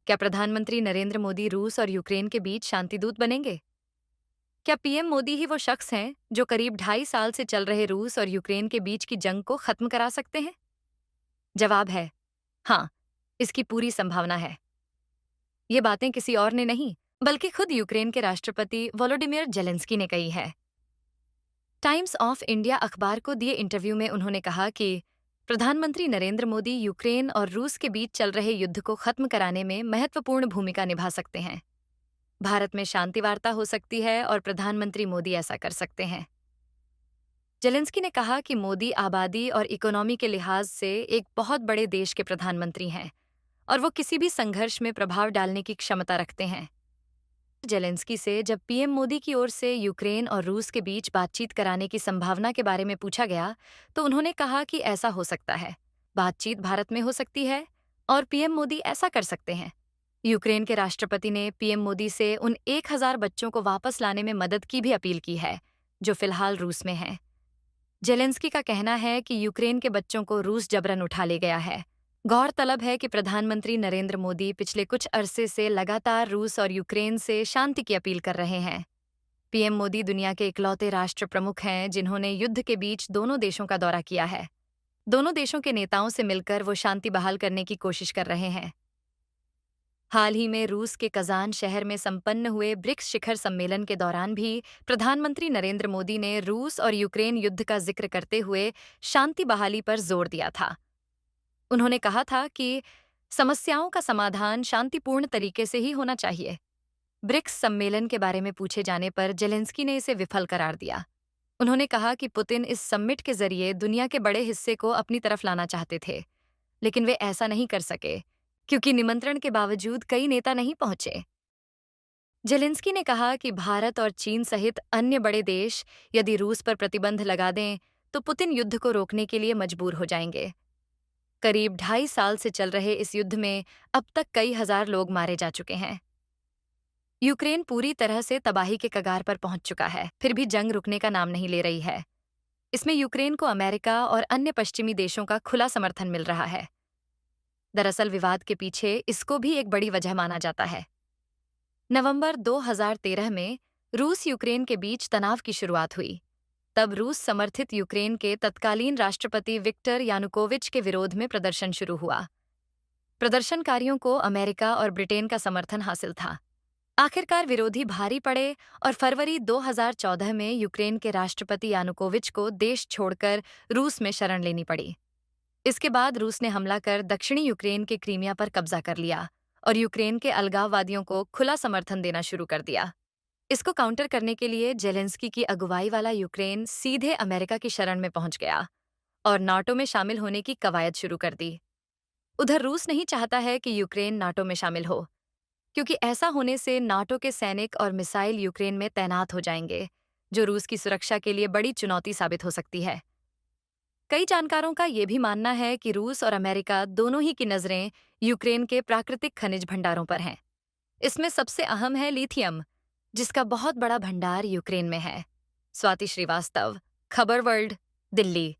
क्या प्रधानमंत्री नरेंद्र मोदी रूस और यूक्रेन के बीच शांतिदूत बनेंगे? क्या पीएम मोदी ही वो शख्स हैं जो करीब 2.5 साल से चल रहे रूस और यूक्रेन के बीच की जंग को खत्म करा सकते हैं? जवाब है हाँ, इसकी पूरी संभावना है। ये बातें किसी और ने नहीं, बल्कि खुद यूक्रेन के राष्ट्रपति वोलोडिमिर जेलेंस्की ने कही है। टाइम्स ऑफ इंडिया अखबार को दिए इंटरव्यू में उन्होंने कहा कि प्रधानमंत्री नरेंद्र मोदी यूक्रेन और रूस के बीच चल रहे युद्ध को खत्म कराने में महत्वपूर्ण भूमिका निभा सकते हैं। भारत में शांति वार्ता हो सकती है और प्रधानमंत्री मोदी ऐसा कर सकते हैं। जेलेंस्की ने कहा कि मोदी आबादी और इकोनॉमी के लिहाज से एक बहुत बड़े देश के प्रधानमंत्री हैं और वो किसी भी संघर्ष में प्रभाव डालने की क्षमता रखते हैं। जेलेंस्की से जब पीएम मोदी की ओर से यूक्रेन और रूस के बीच बातचीत कराने की संभावना के बारे में पूछा गया, तो उन्होंने कहा कि ऐसा हो सकता है। बातचीत भारत में हो सकती है और पीएम मोदी ऐसा कर सकते हैं। यूक्रेन के राष्ट्रपति ने पीएम मोदी से उन 1,000 बच्चों को वापस लाने में मदद की भी अपील की है, जो फिलहाल रूस में हैं। जेलेंस्की का कहना है कि यूक्रेन के बच्चों को रूस जबरन उठा ले गया है। गौरतलब है कि प्रधानमंत्री नरेंद्र मोदी पिछले कुछ अरसे से लगातार रूस और यूक्रेन से शांति की अपील कर रहे हैं। पीएम मोदी दुनिया के इकलौते राष्ट्र प्रमुख हैं जिन्होंने युद्ध के बीच दोनों देशों का दौरा किया है। दोनों देशों के नेताओं से मिलकर वो शांति बहाल करने की कोशिश कर रहे हैं। हाल ही में रूस के कजान शहर में संपन्न हुए ब्रिक्स शिखर सम्मेलन के दौरान भी प्रधानमंत्री नरेंद्र मोदी ने रूस और यूक्रेन युद्ध का जिक्र करते हुए शांति बहाली पर जोर दिया था। उन्होंने कहा था कि समस्याओं का समाधान शांतिपूर्ण तरीके से ही होना चाहिए। ब्रिक्स सम्मेलन के बारे में पूछे जाने पर जेलेंस्की ने इसे विफल करार दिया। उन्होंने कहा कि पुतिन इस समिट के जरिए दुनिया के बड़े हिस्से को अपनी तरफ लाना चाहते थे, लेकिन वे ऐसा नहीं कर सके क्योंकि निमंत्रण के बावजूद कई नेता नहीं पहुंचे। जेलेंस्की ने कहा कि भारत और चीन सहित अन्य बड़े देश यदि रूस पर प्रतिबंध लगा दें, तो पुतिन युद्ध को रोकने के लिए मजबूर हो जाएंगे। करीब 2.5 साल से चल रहे इस युद्ध में अब तक कई हजार लोग मारे जा चुके हैं। यूक्रेन पूरी तरह से तबाही के कगार पर पहुंच चुका है, फिर भी जंग रुकने का नाम नहीं ले रही है। इसमें यूक्रेन को अमेरिका और अन्य पश्चिमी देशों का खुला समर्थन मिल रहा है। दरअसल विवाद के पीछे इसको भी एक बड़ी वजह माना जाता है। नवंबर 2013 में रूस यूक्रेन के बीच तनाव की शुरुआत हुई। तब रूस समर्थित यूक्रेन के तत्कालीन राष्ट्रपति विक्टर यानुकोविच के विरोध में प्रदर्शन शुरू हुआ। प्रदर्शनकारियों को अमेरिका और ब्रिटेन का समर्थन हासिल था। आखिरकार विरोधी भारी पड़े और फरवरी 2014 में यूक्रेन के राष्ट्रपति यानुकोविच को देश छोड़कर रूस में शरण लेनी पड़ी। इसके बाद रूस ने हमला कर दक्षिणी यूक्रेन के क्रीमिया पर कब्जा कर लिया और यूक्रेन के अलगाववादियों को खुला समर्थन देना शुरू कर दिया। इसको काउंटर करने के लिए जेलेंस्की की अगुवाई वाला यूक्रेन सीधे अमेरिका की शरण में पहुंच गया और नाटो में शामिल होने की कवायद शुरू कर दी। उधर रूस नहीं चाहता है कि यूक्रेन नाटो में शामिल हो, क्योंकि ऐसा होने से नाटो के सैनिक और मिसाइल यूक्रेन में तैनात हो जाएंगे, जो रूस की सुरक्षा के लिए बड़ी चुनौती साबित हो सकती है। कई जानकारों का ये भी मानना है कि रूस और अमेरिका दोनों ही की नजरें यूक्रेन के प्राकृतिक खनिज भंडारों पर हैं। इसमें सबसे अहम है लिथियम, जिसका बहुत बड़ा भंडार यूक्रेन में है। स्वाति श्रीवास्तव, खबर वर्ल्ड, दिल्ली।